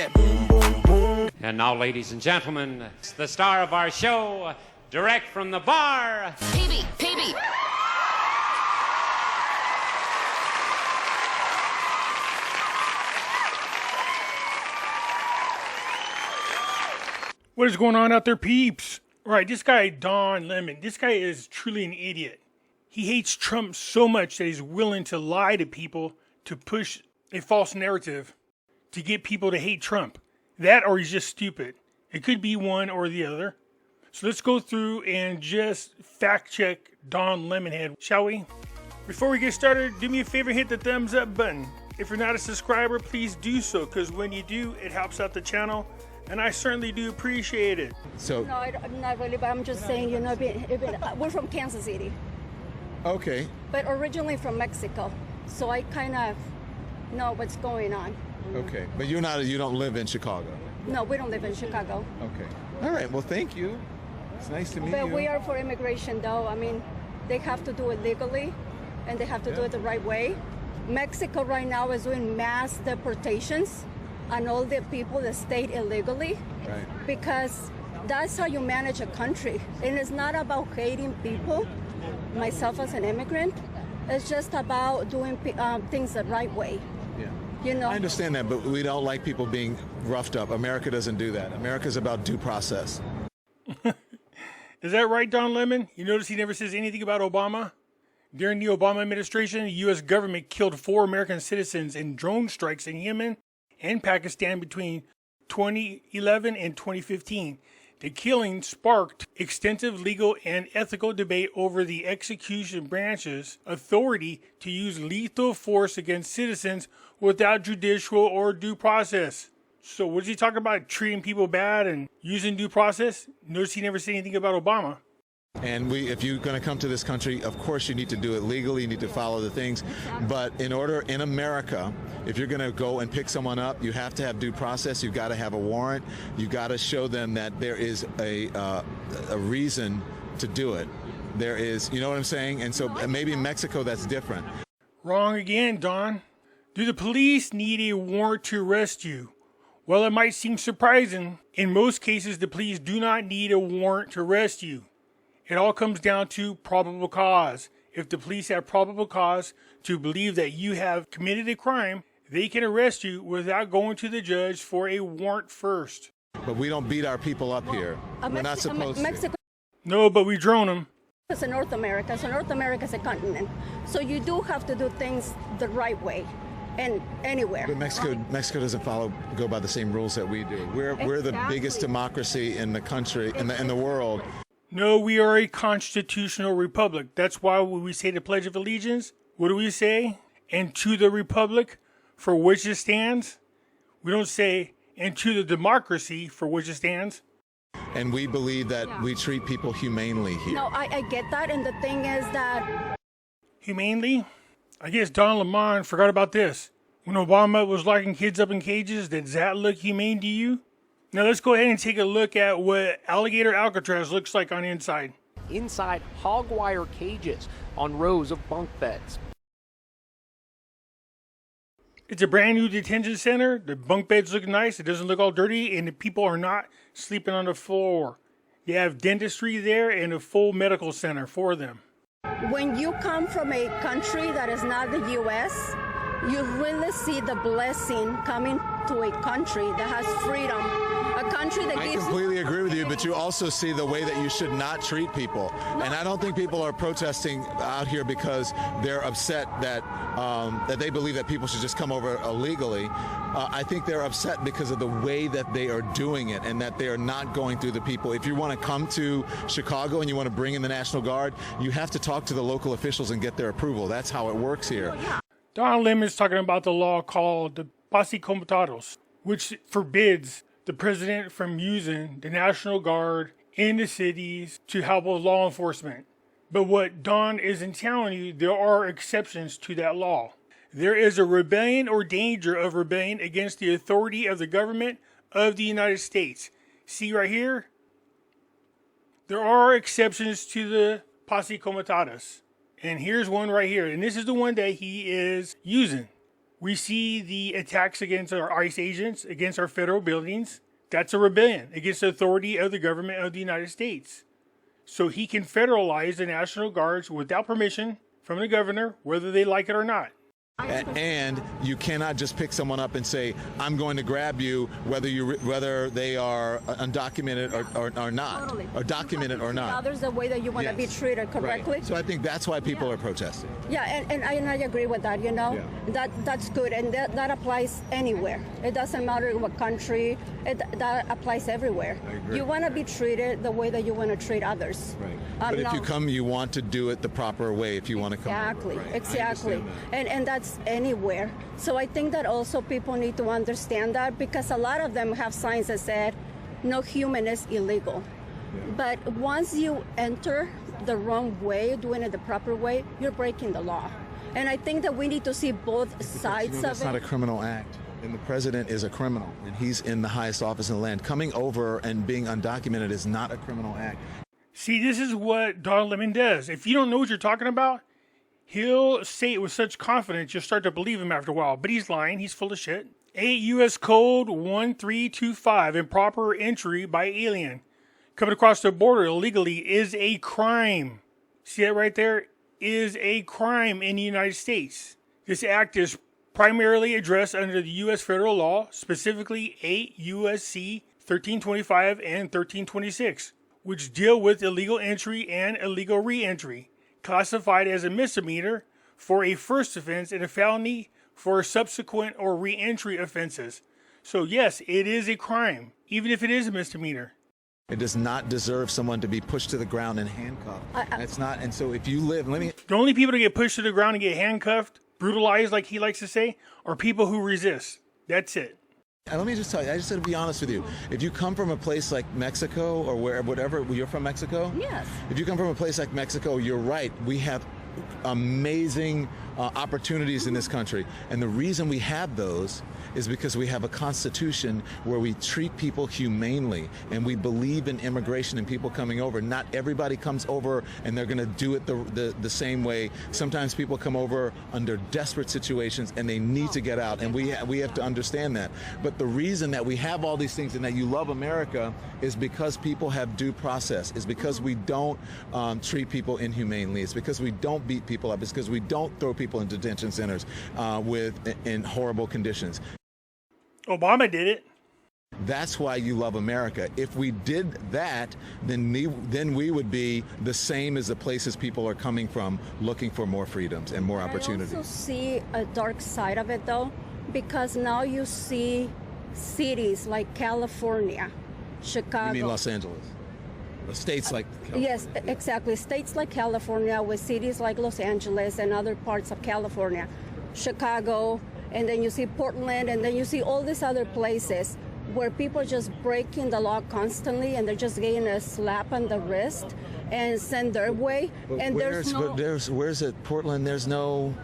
that boom, boom, boom. And now, ladies and gentlemen, it's the star of our show, direct from the bar, PB, PB. What is going on out there, peeps? Right, this guy, Don Lemon, this guy is truly an idiot. He hates Trump so much that he's willing to lie to people to push a false narrative to get people to hate Trump. That or he's just stupid. It could be one or the other. So let's go through and just fact check Don Lemonhead, shall we? Before we get started, do me a favor, hit the thumbs up button. If you're not a subscriber, please do so, because when you do, it helps out the channel. And I certainly do appreciate it. So no, I'm not really, but I'm just saying, you know, we're from Kansas City. Okay. But originally from Mexico, so I kind of know what's going on. Okay, but you don't live in Chicago. No, we don't live in Chicago. Okay. All right. Well, thank you. It's nice to meet you. But we are for immigration, though. I mean, they have to do it legally, and they have to do it the right way. Mexico right now is doing mass deportations on all the people that stayed illegally, right? Because that's how you manage a country. And it's not about hating people. Myself as an immigrant, it's just about doing things the right way. Yeah. You know. I understand that, but we don't like people being roughed up. America doesn't do that. America's about due process. Is that right, Don Lemon? You notice he never says anything about Obama? During the Obama administration, the U.S. government killed 4 American citizens in drone strikes in Yemen and Pakistan between 2011 and 2015. The killing sparked extensive legal and ethical debate over the execution branch's authority to use lethal force against citizens without judicial or due process. So what is he talking about? Treating people bad and using due process? Notice he never said anything about Obama. And if you're going to come to this country, of course you need to do it legally, you need to follow the things. But in America, if you're going to go and pick someone up, you have to have due process, you've got to have a warrant, you've got to show them that there is a reason to do it. There is, you know what I'm saying? And so maybe in Mexico that's different. Wrong again, Don. Do the police need a warrant to arrest you? Well, it might seem surprising. In most cases, the police do not need a warrant to arrest you. It all comes down to probable cause. If the police have probable cause to believe that you have committed a crime, they can arrest you without going to the judge for a warrant first. But we don't beat our people up here. We're not supposed to. No, but we drone them. It's in North America, so North America is a continent. So you do have to do things the right way. And anywhere. But Mexico doesn't go by the same rules that we do. We're the biggest democracy in the country, in the world. No, we are a constitutional republic. That's why when we say the Pledge of Allegiance, what do we say? And to the republic for which it stands. We don't say, and to the democracy for which it stands. And we believe that we treat people humanely here. No, I get that. And the thing is that... Humanely? I guess Don Lemon forgot about this. When Obama was locking kids up in cages, does that look humane to you? Now let's go ahead and take a look at what alligator Alcatraz looks like on the inside. Inside hog wire cages on rows of bunk beds. It's a brand new detention center. The bunk beds look nice. It doesn't look all dirty, and the people are not sleeping on the floor. They have dentistry there and a full medical center for them. When you come from a country that is not the U.S., you really see the blessing coming to a country that has freedom, a country that gives... I completely agree with you, but you also see the way that you should not treat people. No. And I don't think people are protesting out here because they're upset that that they believe that people should just come over illegally. I think they're upset because of the way that they are doing it and that they are not going through the people. If you want to come to Chicago and you want to bring in the National Guard, you have to talk to the local officials and get their approval. That's how it works here. Don Lemon is talking about the law called the constitutes, which forbids the president from using the National Guard in the cities to help with law enforcement. But what Don isn't telling you, there are exceptions to that law. There is a rebellion or danger of rebellion against the authority of the government of the United States. See right here? There are exceptions to the posse comitatus. And here's one right here. And this is the one that he is using. We see the attacks against our ICE agents, against our federal buildings. That's a rebellion against the authority of the government of the United States. So he can federalize the National Guards without permission from the governor, whether they like it or not. And you cannot just pick someone up and say, I'm going to grab you, whether they are undocumented or not, Totally. or documented or not. Others the way that you want to be treated correctly. Right. So I think that's why people are protesting. Yeah, and I agree with that, you know. Yeah. That's good, and that applies anywhere. It doesn't matter what country, that applies everywhere. I agree. You want to be treated the way that you want to treat others. Right. But if you come, you want to do it the proper way if you want to come. Exactly, Right. exactly. And that's anywhere. So I think that also people need to understand that, because a lot of them have signs that said, no human is illegal. Yeah. But once you enter the wrong way, doing it the proper way, you're breaking the law. And I think that we need to see both sides of That's it. not a criminal act. And the president is a criminal, and he's in the highest office in the land. Coming over and being undocumented is not a criminal act. See, this is what Don Lemon does. If you don't know what you're talking about, he'll say it with such confidence you'll start to believe him after a while. But he's lying. He's full of shit. 8 U.S. Code 1325, improper entry by alien. Coming across the border illegally is a crime. See that right there? Is a crime in the United States. This act is primarily addressed under the U.S. federal law, specifically 8 U.S.C. 1325 and 1326, which deal with illegal entry and illegal re-entry, classified as a misdemeanor for a first offense and a felony for subsequent or re-entry offenses. So yes, it is a crime, even if it is a misdemeanor. It does not deserve someone to be pushed to the ground and handcuffed. That's not. And so if you live, The only people to get pushed to the ground and get handcuffed, brutalized like he likes to say, are people who resist. That's it. Let me just tell you, I just got to be honest with you. If you come from a place like Mexico or whatever, you're from Mexico? Yes. If you come from a place like Mexico, you're right. We have amazing opportunities in this country. And the reason we have those is because we have a constitution where we treat people humanely, and we believe in immigration and people coming over. Not everybody comes over and they're going to do it the same way. Sometimes people come over under desperate situations and they need to get out, and we have to understand that. But the reason that we have all these things and that you love America is because people have due process. Is because we don't treat people inhumanely. It's because we don't beat people up. It's because we don't throw people in detention centers in horrible conditions. Obama did it. That's why you love America. If we did that, then we would be the same as the places people are coming from, looking for more freedoms and more opportunities. I also see a dark side of it, though, because now you see cities like California, Chicago. You mean Los Angeles? States like California. Yes, exactly. States like California, with cities like Los Angeles and other parts of California, Chicago, and then you see Portland, and then you see all these other places where people are just breaking the law constantly, and they're just getting a slap on the wrist and send their way. And where's it? Portland. There's no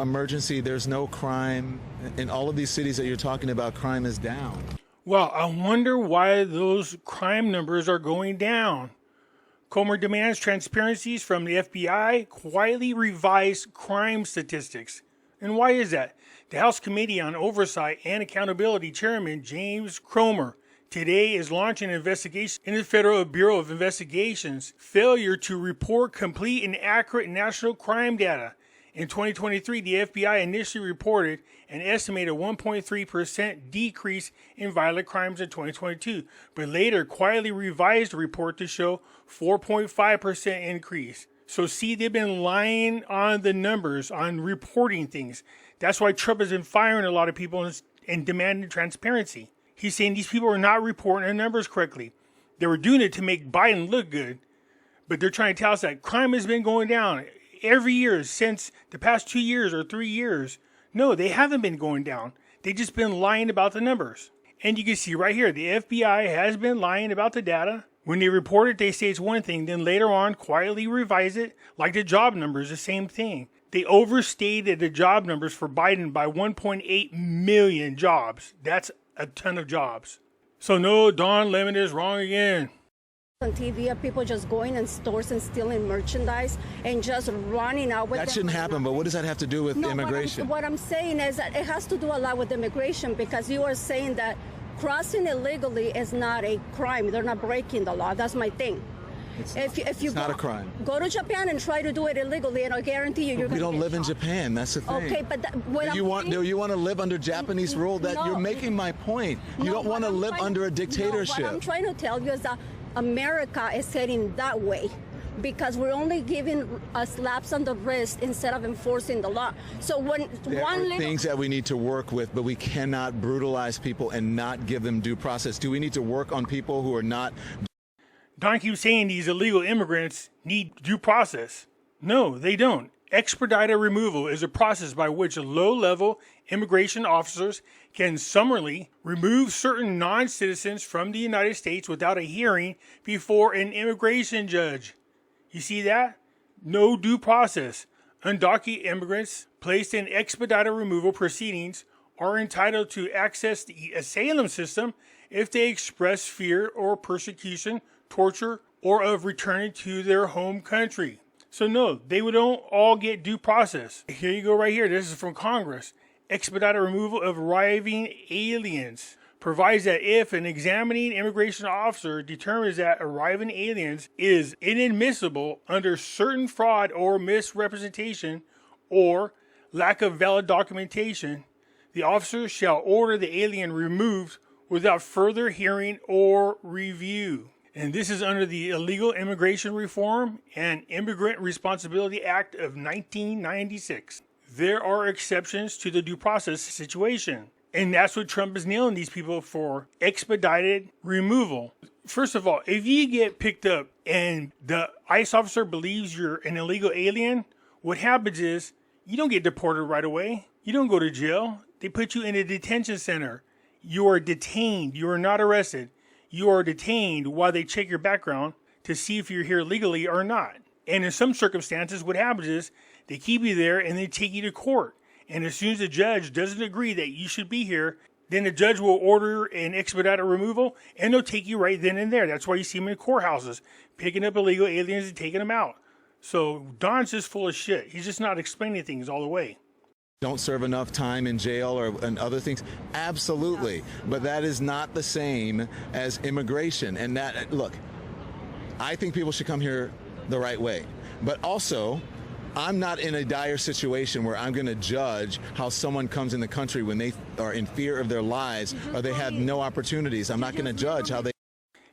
emergency. There's no crime. In all of these cities that you're talking about, crime is down. Well, I wonder why those crime numbers are going down. Comer demands transparencies from the FBI, quietly revised crime statistics. And why is that? The House Committee on Oversight and Accountability Chairman James Comer today is launching an investigation into the Federal Bureau of Investigation's failure to report complete and accurate national crime data. In 2023, the FBI initially reported an estimated 1.3% decrease in violent crimes in 2022, but later quietly revised the report to show 4.5% increase. So see, they've been lying on the numbers, on reporting things. That's why Trump has been firing a lot of people and demanding transparency. He's saying these people are not reporting the numbers correctly. They were doing it to make Biden look good, but they're trying to tell us that crime has been going down every year since the past 2 years or 3 years. No, they haven't been going down. They've just been lying about the numbers. And you can see right here, the FBI has been lying about the data. When they report it, they say it's one thing, then later on quietly revise it, like the job numbers, the same thing. They overstated the job numbers for Biden by 1.8 million jobs. That's a ton of jobs. So no, Don Lemon is wrong again. On TV of people just going in stores and stealing merchandise and just running out with That them. shouldn't happen, but what does that have to do with No, immigration? What I'm saying is that it has to do a lot with immigration, because you are saying that illegally is not a crime. They're not breaking the law. That's my thing. If you not a crime. Go to Japan and try to do it illegally, and I guarantee you, We going don't live in Japan. That's the thing. Okay, but Do you want to live under Japanese rule? That No. you're making my point. You don't want to live under a dictatorship. No, what I'm trying to tell you is that America is heading that way, because we're only giving slaps on the wrist instead of enforcing the law. So when There are things that we need to work with, but we cannot brutalize people and not give them due process. Do we need to work on people who are not? Don keeps saying these illegal immigrants need due process. No, they don't. Expedited removal is a process by which low-level immigration officers can summarily remove certain non-citizens from the United States without a hearing before an immigration judge. You see that? No due process. Undocumented immigrants placed in expedited removal proceedings are entitled to access the asylum system if they express fear or persecution, torture, or of returning to their home country. So no, they would don't all get due process. Here you go right here. This is from Congress. Expedited removal of arriving aliens provides that if an examining immigration officer determines that arriving aliens is inadmissible under certain fraud or misrepresentation or lack of valid documentation, the officer shall order the alien removed without further hearing or review. And this is under the Illegal Immigration Reform and Immigrant Responsibility Act of 1996. There are exceptions to the due process situation. And that's what Trump is nailing these people for: expedited removal. First of all, if you get picked up and the ICE officer believes you're an illegal alien, what happens is you don't get deported right away. You don't go to jail. They put you in a detention center. You are detained. You are not arrested. You are detained while they check your background to see if you're here legally or not. And in some circumstances, what happens is they keep you there and they take you to court. And as soon as the judge doesn't agree that you should be here, then the judge will order an expedited removal and they'll take you right then and there. That's why you see them in courthouses, picking up illegal aliens and taking them out. So Don's just full of shit. He's just not explaining things all the way. Don't serve enough time in jail and other things? Absolutely. But that is not the same as immigration. And that, look, I think people should come here the right way. But also, I'm not in a dire situation where I'm going to judge how someone comes in the country when they are in fear of their lives or they have no opportunities. I'm not going to judge how they...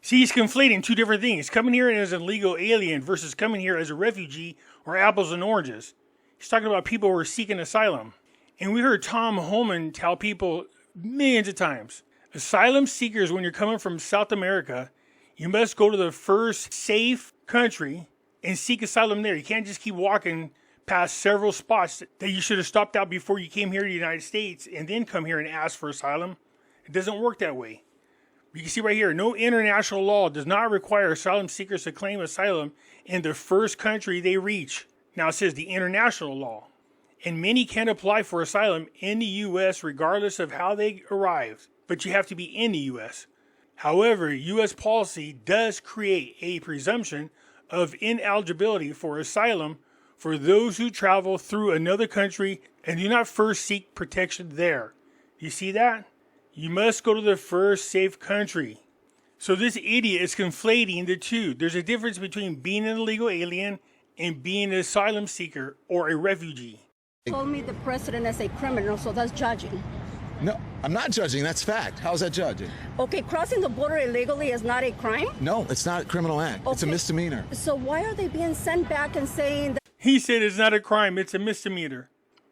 See, he's conflating two different things. Coming here as an illegal alien versus coming here as a refugee, or apples and oranges. He's talking about people who are seeking asylum. And we heard Tom Homan tell people millions of times, asylum seekers, when you're coming from South America, you must go to the first safe country and seek asylum there. You can't just keep walking past several spots that you should have stopped out before you came here to the United States and then come here and ask for asylum. It doesn't work that way. You can see right here, no international law does not require asylum seekers to claim asylum in the first country they reach. Now it says the international law. And many can apply for asylum in the U.S. regardless of how they arrived. But you have to be in the U.S. However, U.S. policy does create a presumption of ineligibility for asylum for those who travel through another country and do not first seek protection there. You see that? You must go to the first safe country. So this idiot is conflating the two. There's a difference between being an illegal alien and being an asylum seeker or a refugee. Told me the president is a criminal, so that's judging. No, I'm not judging. That's fact. How's that judging? Okay, crossing the border illegally is not a crime? No, it's not a criminal act. It's a misdemeanor. So why are they being sent back and saying that? He said it's not a crime, it's a misdemeanor.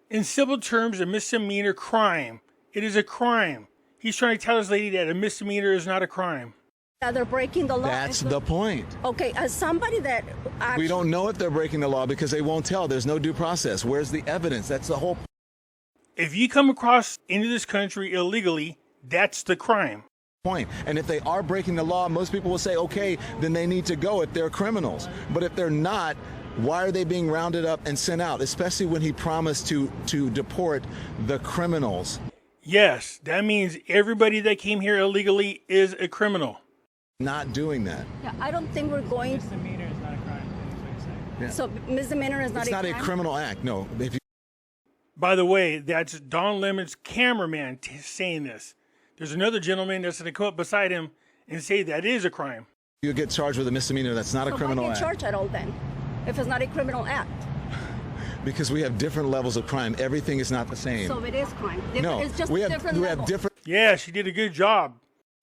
In civil terms, a misdemeanor crime. It is a crime. He's trying to tell this lady that a misdemeanor is not a crime. They're breaking the law. That's the point. Okay, as somebody that actually... We don't know if they're breaking the law because they won't tell. There's no due process. Where's the evidence? That's the whole point. If you come across into this country illegally, that's the crime. And if they are breaking the law, most people will say, okay, then they need to go if they're criminals. But if they're not, why are they being rounded up and sent out, especially when he promised to deport the criminals? Yes, that means everybody that came here illegally is a criminal. not doing that. Yeah, I don't think we're going. Misdemeanor is not a crime. Is what you're saying. So misdemeanor is not It's a not crime? a criminal act. No. If you By the way, that's Don Lemon's cameraman saying this. There's another gentleman that's going to come up beside him and say that is a crime. you get charged with a misdemeanor, that's not a So criminal why get act. charged at all then, if it's not a criminal act? Because we have different levels of crime. Everything is not the same. So it is crime. No, It's just we a have different we level. have different Yeah, she did a good job.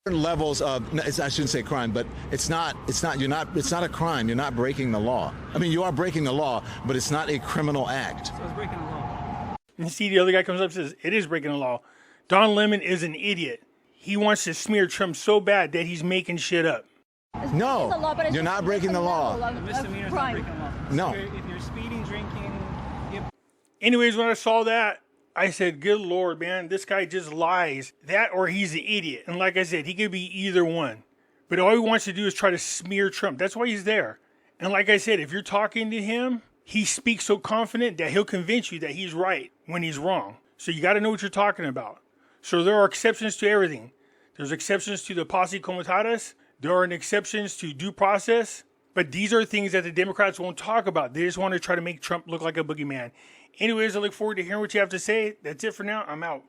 levels of. No, I shouldn't say crime, but it's not. It's not. You're not. It's not a crime. You're not breaking the law. I mean, you are breaking the law, but it's not a criminal act. So it's breaking the law. And see, the other guy comes up and says, it is breaking the law. Don Lemon is an idiot. He wants to smear Trump so bad that he's making shit up. It's No, the law, but it's you're just not a breaking the different law. level The of misdemeanor is not crime. breaking the law. No. If you're speeding, drinking, Anyways, when I saw that, I said, good Lord, man, this guy just lies. That or he's an idiot. And like I said, he could be either one. But all he wants to do is try to smear Trump. That's why he's there. And like I said, if you're talking to him, he speaks so confident that he'll convince you that he's right when he's wrong. So you got to know what you're talking about. So there are exceptions to everything. There's exceptions to the posse comitatus. There are exceptions to due process. But these are things that the Democrats won't talk about. They just want to try to make Trump look like a boogeyman. Anyways, I look forward to hearing what you have to say. That's it for now. I'm out.